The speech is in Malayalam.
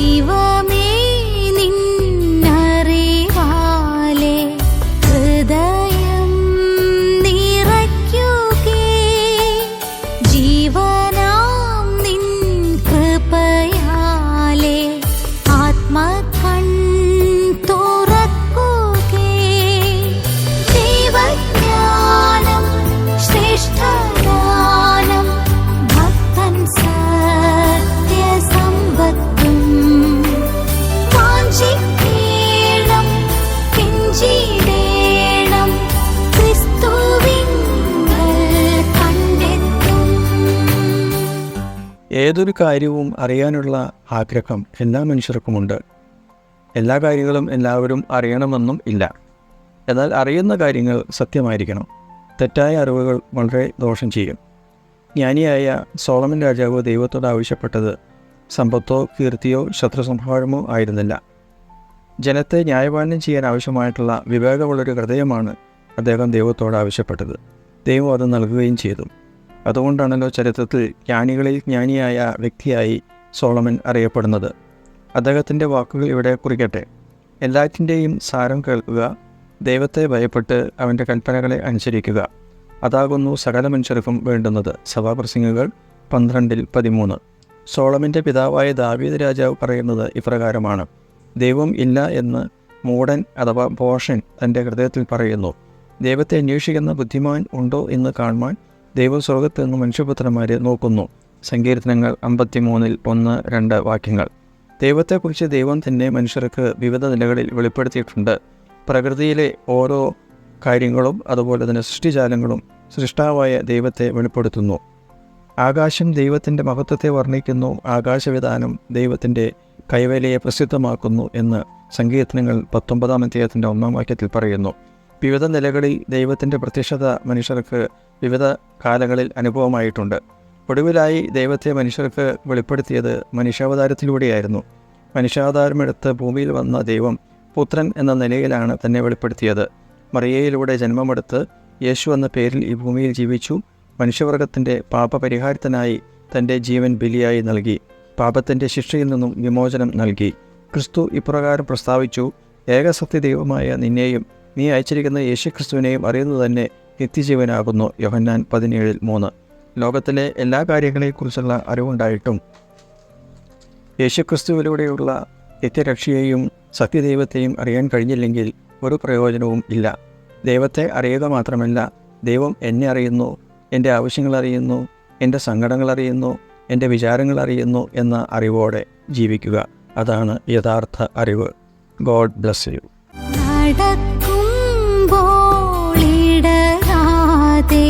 ദൈവമേ നിന്നറിവാലെ ഹൃദയം നിറയ്ക്കുകേ, ജീവനാം നിൻ കൃപയാലെ ആത്മകൺ തുറക്കുകേ. ദൈവജ്ഞാനം ശ്രേഷ്ഠദാനം, ഭക്തൻ സത്യസമ്പത്തും വാഞ്ചിക്കേണം കെഞ്ചിടേണം, ക്രിസ്തുവിങ്കൽ കണ്ടെത്തും. ഏതൊരു കാര്യവും അറിയാനുള്ള ആഗ്രഹം എല്ലാ മനുഷ്യർക്കുമുണ്ട്. എല്ലാ കാര്യങ്ങളും എല്ലാവരും അറിയണമെന്നും ഇല്ല. എന്നാൽ അറിയുന്ന കാര്യങ്ങൾ സത്യമായിരിക്കണം. തെറ്റായ അറിവുകൾ വളരെ ദോഷം ചെയ്യും. ജ്ഞാനിയായ സോളമൻ രാജാവ് ദൈവത്തോട് ആവശ്യപ്പെട്ടത് സമ്പത്തോ കീർത്തിയോ ശത്രുസംഹാരമോ ആയിരുന്നില്ല. ജനത്തെ ന്യായപാലനം ചെയ്യാൻ ആവശ്യമായിട്ടുള്ള വിവേകമുള്ളൊരു ഹൃദയമാണ് അദ്ദേഹം ദൈവത്തോട് ആവശ്യപ്പെട്ടത്. ദൈവം അത് നൽകുകയും ചെയ്തു. അതുകൊണ്ടാണല്ലോ ചരിത്രത്തിൽ ജ്ഞാനികളിൽ ജ്ഞാനിയായ വ്യക്തിയായി സോളമൻ അറിയപ്പെടുന്നത്. അദ്ദേഹത്തിൻ്റെ വാക്കുകൾ ഇവിടെ കുറിക്കട്ടെ. എല്ലാറ്റിൻ്റെയും സാരം കേൾക്കുക, ദൈവത്തെ ഭയപ്പെട്ട് അവൻ്റെ കൽപ്പനകളെ അനുസരിക്കുക, അതാകുന്നു സകല മനുഷ്യർക്കും വേണ്ടുന്നത്. സഭാപ്രസംഗികൾ 12:13. സോളമൻ്റെ പിതാവായ ദാവീദ് രാജാവ് പറയുന്നത് ഇപ്രകാരമാണ്: ദൈവം ഇല്ല എന്ന് മൂഢൻ അഥവാ ഭോഷൻ തൻ്റെ ഹൃദയത്തിൽ പറയുന്നു. ദൈവത്തെ അന്വേഷിക്കുന്ന ബുദ്ധിമാൻ ഉണ്ടോ എന്ന് കാണുവാൻ ദൈവം സ്വർഗത്ത് നിന്ന് മനുഷ്യപുത്രന്മാരെ നോക്കുന്നു. സങ്കീർത്തനങ്ങൾ 53:1-2 വാക്യങ്ങൾ. ദൈവത്തെക്കുറിച്ച് ദൈവം തന്നെ മനുഷ്യർക്ക് വിവിധ നിലകളിൽ വെളിപ്പെടുത്തിയിട്ടുണ്ട്. പ്രകൃതിയിലെ ഓരോ കാര്യങ്ങളും അതുപോലെ തന്നെ സൃഷ്ടിജാലങ്ങളും സൃഷ്ടാവായ ദൈവത്തെ വെളിപ്പെടുത്തുന്നു. ആകാശം ദൈവത്തിൻ്റെ മഹത്വത്തെ വർണ്ണിക്കുന്നു, ആകാശവിധാനം ദൈവത്തിൻ്റെ കൈവേലയെ പ്രസിദ്ധമാക്കുന്നു എന്ന് സങ്കീർത്തനങ്ങൾ 19-ാം വാക്യത്തിൽ പറയുന്നു. വിവിധ നിലകളിൽ ദൈവത്തിൻ്റെ പ്രത്യക്ഷത മനുഷ്യർക്ക് വിവിധ കാലങ്ങളിൽ അനുഭവമായിട്ടുണ്ട്. ഒടുവിലായി ദൈവത്തെ മനുഷ്യർക്ക് വെളിപ്പെടുത്തിയത് മനുഷ്യാവതാരത്തിലൂടെയായിരുന്നു. മനുഷ്യാവതാരമെടുത്ത് ഭൂമിയിൽ വന്ന ദൈവം പുത്രൻ എന്ന നിലയിലാണ് തന്നെ വെളിപ്പെടുത്തിയത്. മറിയയിലൂടെ ജന്മമെടുത്ത് യേശു എന്ന പേരിൽ ഈ ഭൂമിയിൽ ജീവിച്ചു. മനുഷ്യവർഗത്തിൻ്റെ പാപപരിഹാരത്തിനായി തൻ്റെ ജീവൻ ബലിയായി നൽകി. പാപത്തിൻ്റെ ശിക്ഷയിൽ നിന്നും വിമോചനം നൽകി. ക്രിസ്തു ഇപ്രകാരം പ്രസ്താവിച്ചു: ഏകസത്യ ദൈവമായ നിന്നെയും നീ അയച്ചിരിക്കുന്ന യേശുക്രിസ്തുവിനെയും അറിയുന്നത് തന്നെ നിത്യജീവനാകുന്നു. യോഹന്നാൻ 17:3. ലോകത്തിലെ എല്ലാ കാര്യങ്ങളെക്കുറിച്ചുള്ള അറിവുണ്ടായിട്ടും യേശുക്രിസ്തുവിലൂടെയുള്ള നിത്യരക്ഷയെയും സത്യദൈവത്തെയും അറിയാൻ കഴിഞ്ഞില്ലെങ്കിൽ ഒരു പ്രയോജനവും ഇല്ല. ദൈവത്തെ അറിയുക മാത്രമല്ല, ദൈവം എന്നെ അറിയുന്നു, എൻ്റെ ആവശ്യങ്ങൾ അറിയുന്നു, എൻ്റെ സങ്കടങ്ങൾ അറിയുന്നു, എൻ്റെ വിചാരങ്ങൾ അറിയുന്നു എന്ന അറിവോടെ ജീവിക്കുക. അതാണ് യഥാർത്ഥ അറിവ്. God bless you. നടക്കുമ്പോൾ ഇടരാതെ